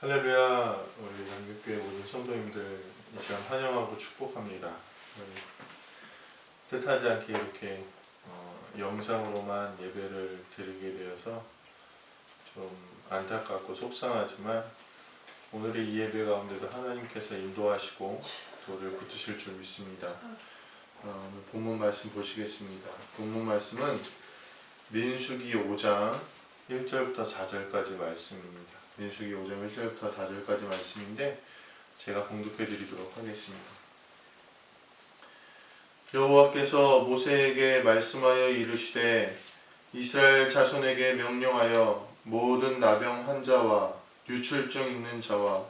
할렐루야. 우리 남교교회 모든 성도님들 이 시간 환영하고 축복합니다. 뜻하지 않게 이렇게 영상으로만 예배를 드리게 되어서 좀 안타깝고 속상하지만 오늘의 이 예배 가운데도 하나님께서 인도하시고 도를 붙으실 줄 믿습니다. 오늘 본문 말씀 보시겠습니다. 본문 말씀은 민수기 5장 1절부터 4절까지 말씀입니다. 민수기 5장 1절부터 4절까지 말씀인데 제가 봉독해 드리도록 하겠습니다. 여호와께서 모세에게 말씀하여 이르시되 이스라엘 자손에게 명령하여 모든 나병 환자와 유출증 있는 자와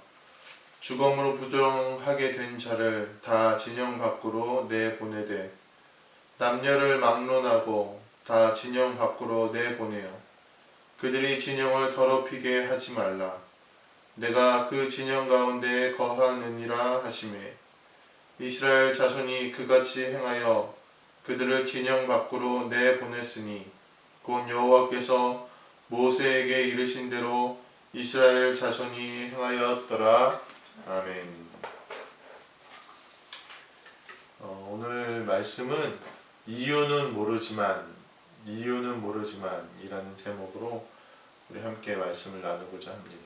죽음으로 부정하게 된 자를 다 진영 밖으로 내보내되 남녀를 막론하고 다 진영 밖으로 내보내어 그들이 진영을 더럽히게 하지 말라. 내가 그 진영 가운데에 거하느니라 하시매 이스라엘 자손이 그같이 행하여 그들을 진영 밖으로 내보냈으니 곧 여호와께서 모세에게 이르신 대로 이스라엘 자손이 행하였더라. 아멘. 오늘 말씀은 이유는 모르지만 이라는 제목으로 우리 함께 말씀을 나누고자 합니다.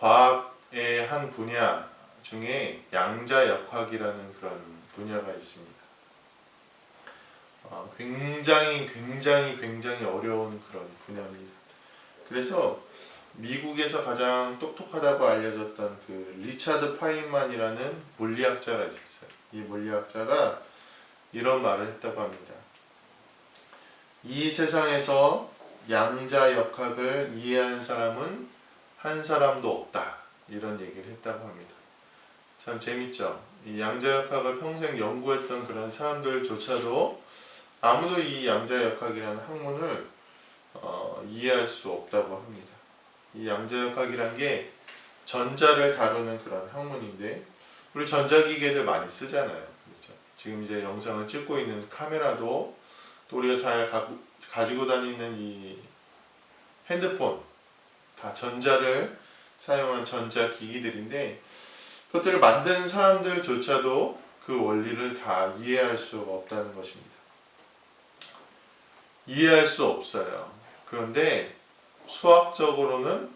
과학의 한 분야 중에 양자역학이라는 그런 분야가 있습니다. 굉장히 어려운 그런 분야입니다. 그래서 미국에서 가장 똑똑하다고 알려졌던 그 리차드 파인만이라는 물리학자가 있었어요. 이 물리학자가 이런 말을 했다고 합니다. 이 세상에서 양자역학을 이해한 사람은 한 사람도 없다. 이런 얘기를 했다고 합니다. 참 재밌죠? 이 양자역학을 평생 연구했던 그런 사람들조차도 아무도 이 양자역학이라는 학문을 이해할 수 없다고 합니다. 이 양자역학이란 게 전자를 다루는 그런 학문인데 우리 전자기계들 많이 쓰잖아요. 그렇죠? 지금 이제 영상을 찍고 있는 카메라도 또 우리가 잘 가지고 다니는 이 핸드폰 다 전자를 사용한 전자기기들인데 그것들을 만든 사람들조차도 그 원리를 다 이해할 수가 없다는 것입니다. 이해할 수 없어요. 그런데 수학적으로는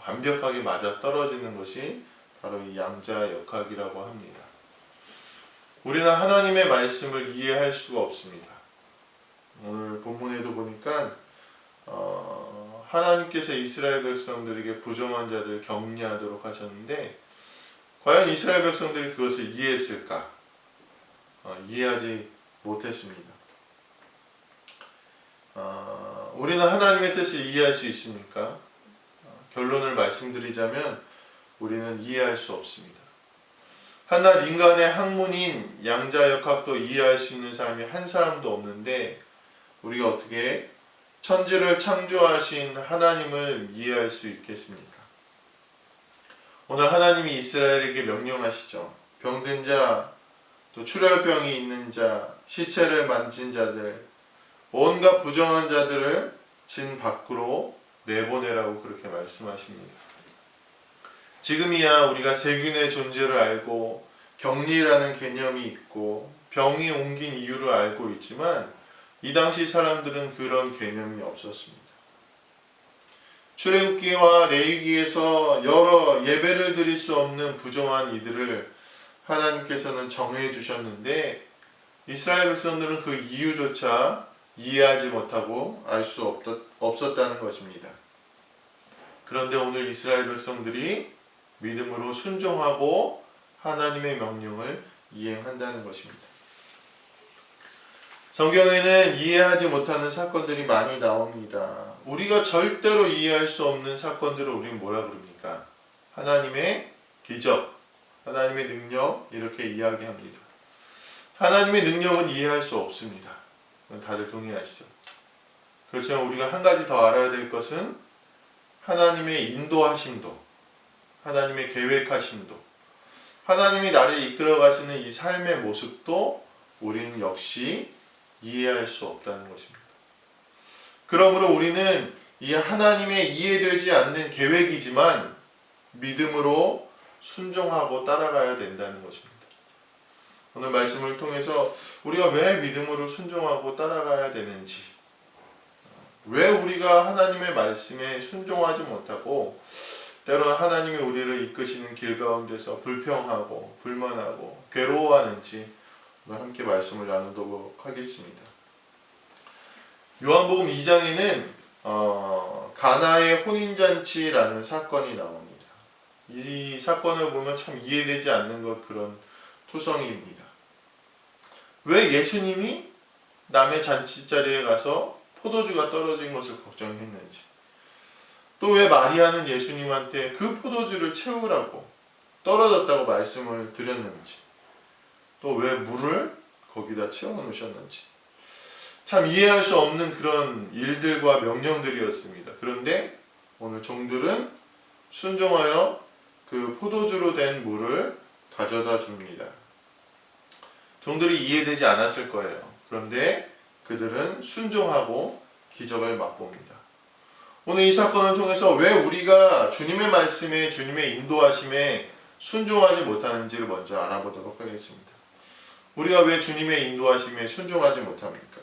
완벽하게 맞아떨어지는 것이 바로 이 양자역학이라고 합니다. 우리는 하나님의 말씀을 이해할 수가 없습니다. 오늘 본문에도 보니까 하나님께서 이스라엘 백성들에게 부정한 자들을 격리하도록 하셨는데 과연 이스라엘 백성들이 그것을 이해했을까? 이해하지 못했습니다. 우리는 하나님의 뜻을 이해할 수 있습니까? 결론을 말씀드리자면 우리는 이해할 수 없습니다. 한낱 인간의 학문인 양자역학도 이해할 수 있는 사람이 한 사람도 없는데 우리가 어떻게 천지를 창조하신 하나님을 이해할 수 있겠습니까? 오늘 하나님이 이스라엘에게 명령하시죠. 병든 자, 또 출혈병이 있는 자, 시체를 만진 자들, 온갖 부정한 자들을 진 밖으로 내보내라고 그렇게 말씀하십니다. 지금이야 우리가 세균의 존재를 알고 격리라는 개념이 있고 병이 옮긴 이유를 알고 있지만 이 당시 사람들은 그런 개념이 없었습니다. 출애굽기와 레위기에서 여러 예배를 드릴 수 없는 부정한 이들을 하나님께서는 정해 주셨는데 이스라엘 백성들은 그 이유조차 이해하지 못하고 알 수 없었다는 것입니다. 그런데 오늘 이스라엘 백성들이 믿음으로 순종하고 하나님의 명령을 이행한다는 것입니다. 성경에는 이해하지 못하는 사건들이 많이 나옵니다. 우리가 절대로 이해할 수 없는 사건들을 우리는 뭐라 그럽니까? 하나님의 기적, 하나님의 능력 이렇게 이야기합니다. 하나님의 능력은 이해할 수 없습니다. 다들 동의하시죠? 그렇지만 우리가 한 가지 더 알아야 될 것은 하나님의 인도하심도, 하나님의 계획하심도, 하나님이 나를 이끌어 가시는 이 삶의 모습도 우리는 역시 이해할 수 없다는 것입니다. 그러므로 우리는 이 하나님의 이해되지 않는 계획이지만 믿음으로 순종하고 따라가야 된다는 것입니다. 오늘 말씀을 통해서 우리가 왜 믿음으로 순종하고 따라가야 되는지, 왜 우리가 하나님의 말씀에 순종하지 못하고 때로는 하나님이 우리를 이끄시는 길 가운데서 불평하고 불만하고 괴로워하는지 오늘 함께 말씀을 나누도록 하겠습니다. 요한복음 2장에는 가나의 혼인잔치라는 사건이 나옵니다. 이 사건을 보면 참 이해되지 않는 것 그런 투성이입니다. 왜 예수님이 남의 잔치자리에 가서 포도주가 떨어진 것을 걱정했는지, 또 왜 마리아는 예수님한테 그 포도주를 채우라고 떨어졌다고 말씀을 드렸는지, 또 왜 물을 거기다 채워 놓으셨는지 참 이해할 수 없는 그런 일들과 명령들이었습니다. 그런데 오늘 종들은 순종하여 그 포도주로 된 물을 가져다 줍니다. 종들이 이해되지 않았을 거예요. 그런데 그들은 순종하고 기적을 맛봅니다. 오늘 이 사건을 통해서 왜 우리가 주님의 말씀에, 주님의 인도하심에 순종하지 못하는지를 먼저 알아보도록 하겠습니다. 우리가 왜 주님의 인도하심에 순종하지 못합니까?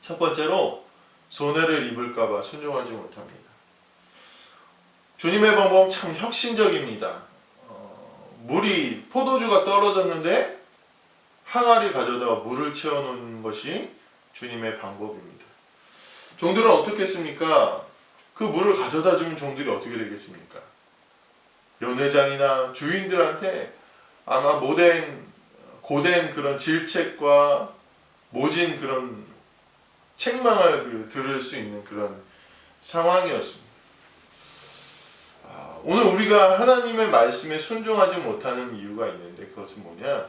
첫 번째로 손해를 입을까봐 순종하지 못합니다. 주님의 방법은 참 혁신적입니다. 물이 포도주가 떨어졌는데 항아리 가져다가 물을 채워놓는 것이 주님의 방법입니다. 종들은 어떻겠습니까? 그 물을 가져다 주면 종들이 어떻게 되겠습니까? 연회장이나 주인들한테 아마 고된 그런 질책과 모진 그런 책망을 들을 수 있는 그런 상황이었습니다. 오늘 우리가 하나님의 말씀에 순종하지 못하는 이유가 있는데 그것은 뭐냐?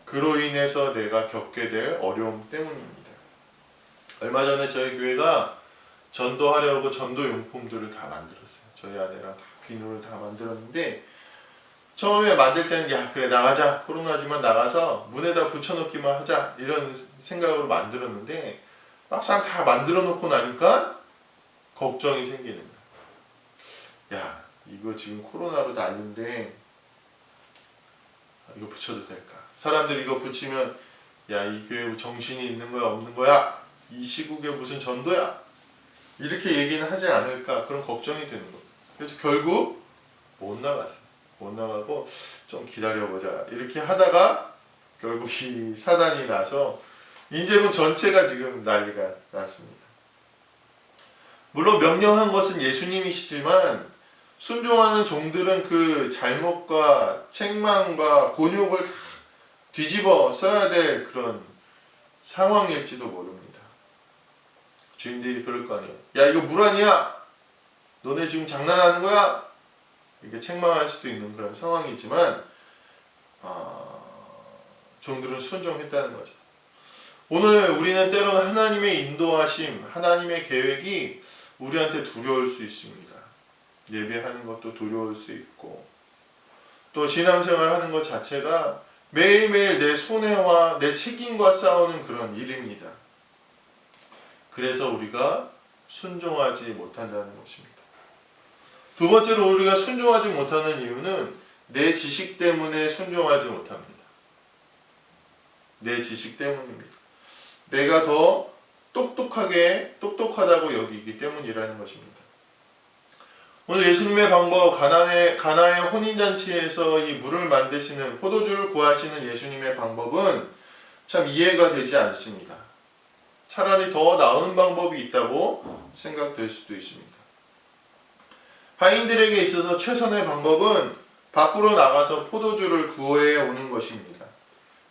그로 인해서 내가 겪게 될 어려움 때문입니다. 얼마 전에 저희 교회가 전도하려고 전도 용품들을 다 만들었어요. 저희 아내랑 다 비누를 다 만들었는데 처음에 만들 때는 야 그래 나가자, 코로나지만 나가서 문에다 붙여놓기만 하자 이런 생각으로 만들었는데 막상 다 만들어 놓고 나니까 걱정이 생기는 거야. 야 이거 지금 코로나로 난리인데 이거 붙여도 될까? 사람들이 이거 붙이면 야 이 교회 정신이 있는 거야 없는 거야? 이 시국에 무슨 전도야? 이렇게 얘기는 하지 않을까 그런 걱정이 되는 거예요. 그래서 결국 못 나갔어요. 못 나가고 좀 기다려보자 이렇게 하다가 결국 이 사단이 나서 인제군 전체가 지금 난리가 났습니다. 물론 명령한 것은 예수님이시지만 순종하는 종들은 그 잘못과 책망과 곤욕을 다 뒤집어 써야 될 그런 상황일지도 모릅니다. 주인들이 그럴 거 아니에요. 야 이거 물 아니야? 너네 지금 장난하는 거야? 이렇게 책망할 수도 있는 그런 상황이지만 종들은 순종했다는 거죠. 오늘 우리는 때로는 하나님의 인도하심, 하나님의 계획이 우리한테 두려울 수 있습니다. 예배하는 것도 두려울 수 있고 또 신앙생활 하는 것 자체가 매일매일 내 손해와 내 책임과 싸우는 그런 일입니다. 그래서 우리가 순종하지 못한다는 것입니다. 두 번째로 우리가 순종하지 못하는 이유는 내 지식 때문에 순종하지 못합니다. 내 지식 때문입니다. 내가 더 똑똑하다고 여기기 때문이라는 것입니다. 오늘 예수님의 방법, 가나의 혼인잔치에서 이 물을 만드시는, 포도주를 구하시는 예수님의 방법은 참 이해가 되지 않습니다. 차라리 더 나은 방법이 있다고 생각될 수도 있습니다. 하인들에게 있어서 최선의 방법은 밖으로 나가서 포도주를 구해 오는 것입니다.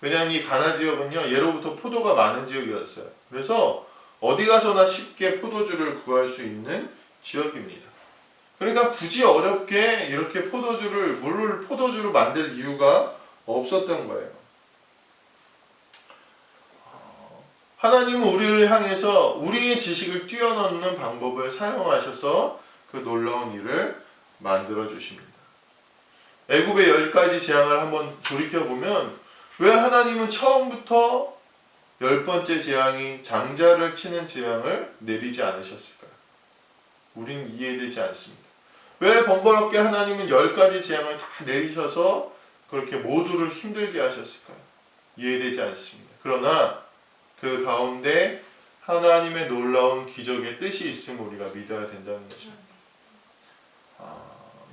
왜냐하면 이 가나 지역은요, 예로부터 포도가 많은 지역이었어요. 그래서 어디 가서나 쉽게 포도주를 구할 수 있는 지역입니다. 그러니까 굳이 어렵게 이렇게 물을 포도주로 만들 이유가 없었던 거예요. 하나님은 우리를 향해서 우리의 지식을 뛰어넘는 방법을 사용하셔서 그 놀라운 일을 만들어 주십니다. 애굽의 10가지 재앙을 한번 돌이켜보면 왜 하나님은 처음부터 10번째 재앙인 장자를 치는 재앙을 내리지 않으셨을까요? 우리는 이해되지 않습니다. 왜 번거롭게 하나님은 10가지 재앙을 다 내리셔서 그렇게 모두를 힘들게 하셨을까요? 이해되지 않습니다. 그러나 그 가운데 하나님의 놀라운 기적의 뜻이 있음을 우리가 믿어야 된다는 것입니다.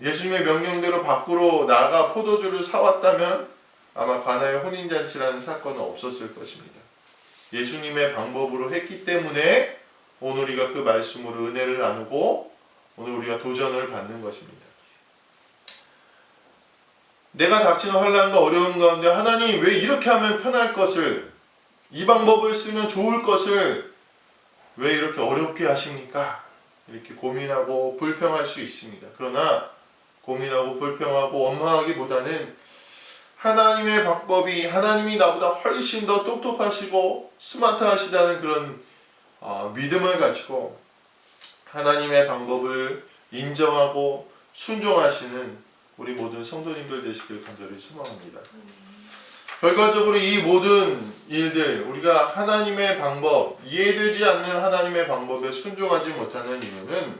예수님의 명령대로 밖으로 나가 포도주를 사왔다면 아마 가나의 혼인잔치라는 사건은 없었을 것입니다. 예수님의 방법으로 했기 때문에 오늘 우리가 그 말씀으로 은혜를 나누고 오늘 우리가 도전을 받는 것입니다. 내가 닥치는 환난과 어려움 가운데 하나님 왜 이렇게 하면 편할 것을, 이 방법을 쓰면 좋을 것을 왜 이렇게 어렵게 하십니까? 이렇게 고민하고 불평할 수 있습니다. 그러나 고민하고 불평하고 원망하기보다는 하나님의 방법이, 하나님이 나보다 훨씬 더 똑똑하시고 스마트하시다는 그런 믿음을 가지고 하나님의 방법을 인정하고 순종하시는 우리 모든 성도님들 되시길 간절히 소망합니다. 결과적으로 이 모든 일들, 우리가 하나님의 방법, 이해되지 않는 하나님의 방법에 순종하지 못하는 이유는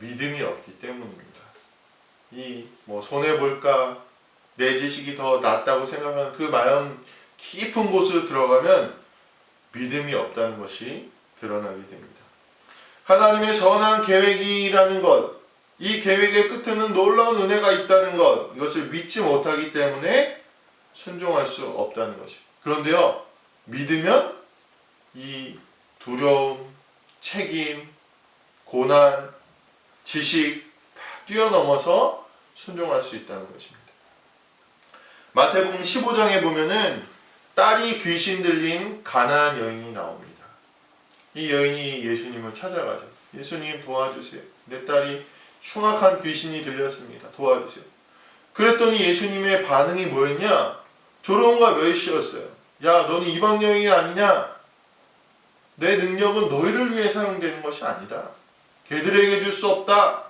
믿음이 없기 때문입니다. 손해볼까, 내 지식이 더 낫다고 생각하는 그 마음 깊은 곳으로 들어가면 믿음이 없다는 것이 드러나게 됩니다. 하나님의 선한 계획이라는 것, 이 계획의 끝에는 놀라운 은혜가 있다는 것, 이것을 믿지 못하기 때문에 순종할 수 없다는 것입니다. 그런데요, 믿으면 이 두려움, 책임, 고난, 지식 다 뛰어넘어서 순종할 수 있다는 것입니다. 마태복음 15장에 보면은 딸이 귀신 들린 가나안 여인이 나옵니다. 이 여인이 예수님을 찾아가죠. 예수님 도와주세요. 내 딸이 흉악한 귀신이 들렸습니다. 도와주세요. 그랬더니 예수님의 반응이 뭐였냐? 조롱과 멸시였어요. 야, 너는 이방 여인이 아니냐? 내 능력은 너희를 위해 사용되는 것이 아니다. 걔들에게 줄 수 없다.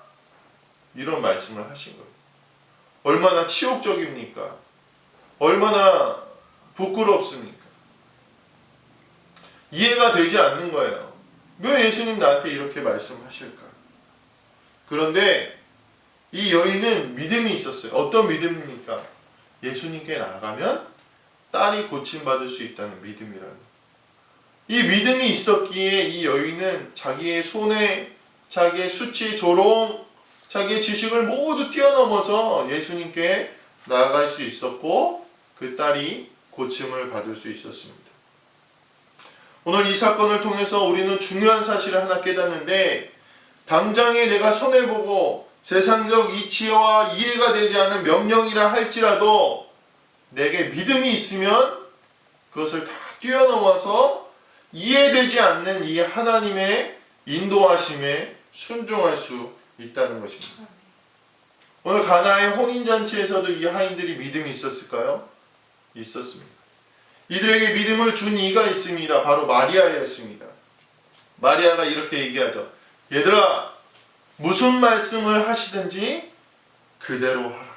이런 말씀을 하신 거예요. 얼마나 치욕적입니까? 얼마나 부끄럽습니까? 이해가 되지 않는 거예요. 왜 예수님 나한테 이렇게 말씀하실까? 그런데 이 여인은 믿음이 있었어요. 어떤 믿음입니까? 예수님께 나아가면 딸이 고침받을 수 있다는 믿음이라는. 이 믿음이 있었기에 이 여인은 자기의 손해, 자기의 수치, 조롱, 자기의 지식을 모두 뛰어넘어서 예수님께 나아갈 수 있었고 그 딸이 고침을 받을 수 있었습니다. 오늘 이 사건을 통해서 우리는 중요한 사실을 하나 깨닫는데, 당장에 내가 손해보고 세상적 이치와 이해가 되지 않은 명령이라 할지라도 내게 믿음이 있으면 그것을 다 뛰어넘어서 이해되지 않는 이 하나님의 인도하심에 순종할 수 있다는 것입니다. 오늘 가나의 혼인잔치에서도 이 하인들이 믿음이 있었을까요? 있었습니다. 이들에게 믿음을 준 이가 있습니다. 바로 마리아였습니다. 마리아가 이렇게 얘기하죠. 얘들아, 무슨 말씀을 하시든지 그대로 하라.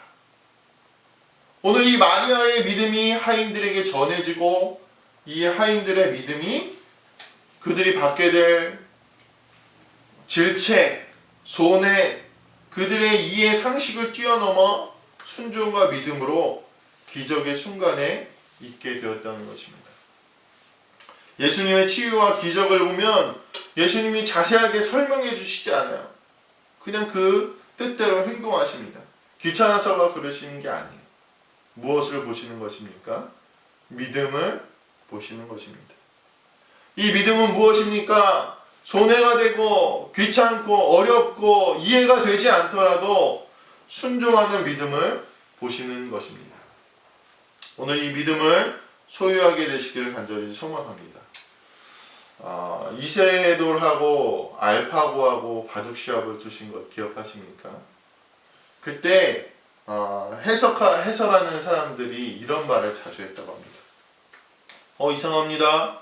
오늘 이 마리아의 믿음이 하인들에게 전해지고 이 하인들의 믿음이 그들이 받게 될 질책, 손해, 그들의 이해 상식을 뛰어넘어 순종과 믿음으로 기적의 순간에 있게 되었다는 것입니다. 예수님의 치유와 기적을 보면 예수님이 자세하게 설명해 주시지 않아요. 그냥 그 뜻대로 행동하십니다. 귀찮아서가 그러시는 게 아니에요. 무엇을 보시는 것입니까? 믿음을 보시는 것입니다. 이 믿음은 무엇입니까? 손해가 되고 귀찮고 어렵고 이해가 되지 않더라도 순종하는 믿음을 보시는 것입니다. 오늘 이 믿음을 소유하게 되시기를 간절히 소망합니다. 이세돌하고 알파고하고 바둑시합을 두신 것 기억하십니까? 그때 해설하는 사람들이 이런 말을 자주 했다고 합니다. 이상합니다.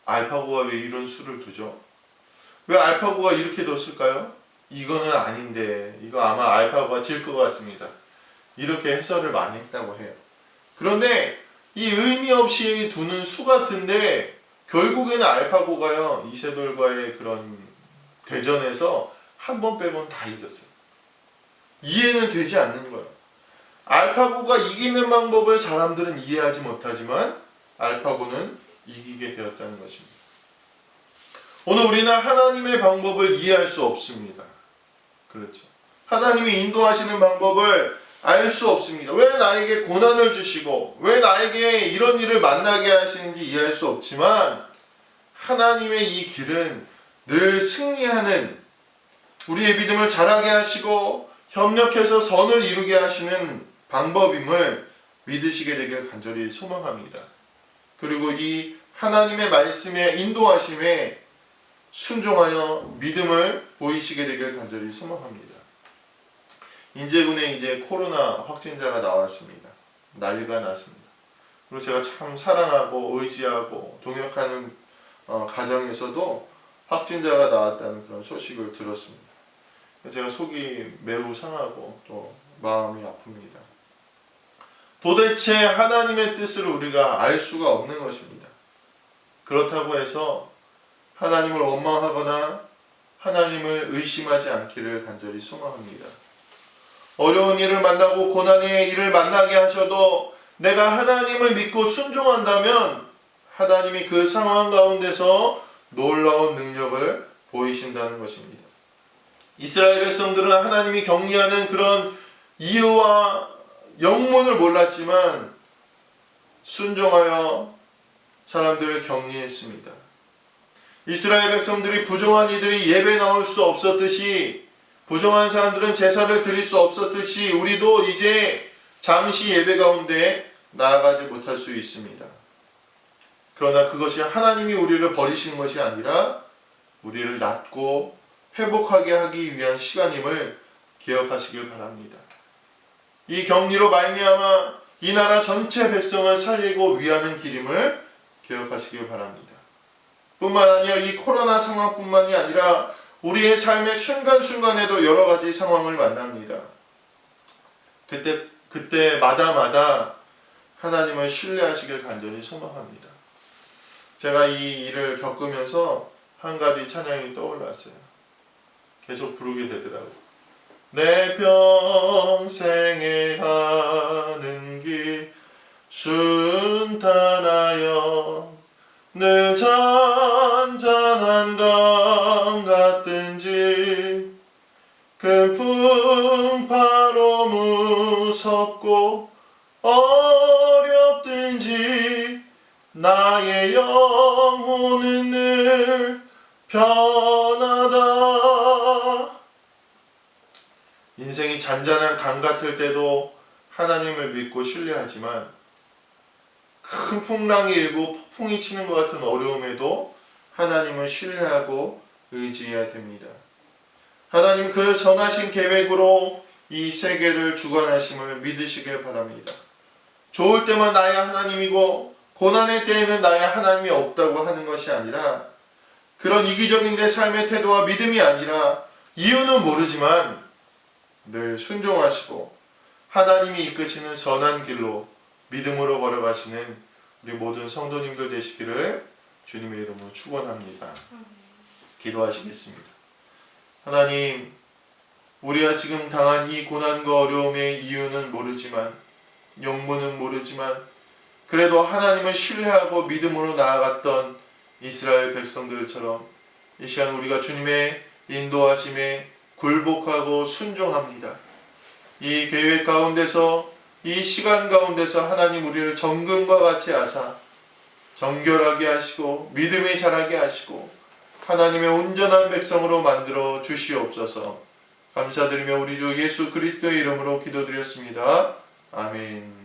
알파고가 왜 이런 수를 두죠? 왜 알파고가 이렇게 뒀을까요? 이거는 아닌데, 이거 아마 알파고가 질 것 같습니다. 이렇게 해설을 많이 했다고 해요. 그런데 이 의미 없이 두는 수 같은데 결국에는 알파고가요, 이세돌과의 그런 대전에서 한 번 빼고는 다 이겼어요. 이해는 되지 않는 거예요. 알파고가 이기는 방법을 사람들은 이해하지 못하지만 알파고는 이기게 되었다는 것입니다. 오늘 우리는 하나님의 방법을 이해할 수 없습니다. 그렇죠. 하나님이 인도하시는 방법을 알 수 없습니다. 왜 나에게 고난을 주시고 왜 나에게 이런 일을 만나게 하시는지 이해할 수 없지만 하나님의 이 길은 늘 승리하는, 우리의 믿음을 자라게 하시고 협력해서 선을 이루게 하시는 방법임을 믿으시게 되길 간절히 소망합니다. 그리고 이 하나님의 말씀에 인도하심에 순종하여 믿음을 보이시게 되길 간절히 소망합니다. 인제군에 이제 코로나 확진자가 나왔습니다. 난리가 났습니다. 그리고 제가 참 사랑하고 의지하고 동역하는 가정에서도 확진자가 나왔다는 그런 소식을 들었습니다. 제가 속이 매우 상하고 또 마음이 아픕니다. 도대체 하나님의 뜻을 우리가 알 수가 없는 것입니다. 그렇다고 해서 하나님을 원망하거나 하나님을 의심하지 않기를 간절히 소망합니다. 어려운 일을 만나고 고난의 일을 만나게 하셔도 내가 하나님을 믿고 순종한다면 하나님이 그 상황 가운데서 놀라운 능력을 보이신다는 것입니다. 이스라엘 백성들은 하나님이 격리하는 그런 이유와 영문을 몰랐지만 순종하여 사람들을 격리했습니다. 이스라엘 백성들이 부정한 이들이 예배 나올 수 없었듯이, 부정한 사람들은 제사를 드릴 수 없었듯이 우리도 이제 잠시 예배 가운데 나아가지 못할 수 있습니다. 그러나 그것이 하나님이 우리를 버리신 것이 아니라 우리를 낫고 회복하게 하기 위한 시간임을 기억하시길 바랍니다. 이 격리로 말미암아 이 나라 전체 백성을 살리고 위하는 길임을 기억하시길 바랍니다. 뿐만 아니라 이 코로나 상황뿐만이 아니라 우리의 삶의 순간순간에도 여러 가지 상황을 만납니다. 그때마다 하나님을 신뢰하시길 간절히 소망합니다. 제가 이 일을 겪으면서 한 가지 찬양이 떠올랐어요. 계속 부르게 되더라고요. 내 평생에 가는 길 순탄하여 늘 잔잔한 강 같든지 그 풍파로 무섭고 어렵든지 나의 영혼은 늘 편하다. 인생이 잔잔한 강 같을 때도 하나님을 믿고 신뢰하지만 큰 풍랑이 일고 폭풍이 치는 것 같은 어려움에도 하나님을 신뢰하고 의지해야 됩니다. 하나님 그 선하신 계획으로 이 세계를 주관하심을 믿으시길 바랍니다. 좋을 때만 나의 하나님이고 고난의 때에는 나의 하나님이 없다고 하는 것이 아니라 그런 이기적인 내 삶의 태도와 믿음이 아니라 이유는 모르지만 늘 순종하시고 하나님이 이끄시는 선한 길로 믿음으로 걸어가시는 우리 모든 성도님들 되시기를 주님의 이름으로 축원합니다. 기도하시겠습니다. 하나님, 우리가 지금 당한 이 고난과 어려움의 이유는 모르지만 영문은 모르지만 그래도 하나님을 신뢰하고 믿음으로 나아갔던 이스라엘 백성들처럼 이 시간 우리가 주님의 인도하심에 굴복하고 순종합니다. 이 계획 가운데서 이 시간 가운데서 하나님 우리를 정금과 같이 하사 정결하게 하시고 믿음이 자라게 하시고 하나님의 온전한 백성으로 만들어 주시옵소서. 감사드리며 우리 주 예수 그리스도의 이름으로 기도드렸습니다. 아멘.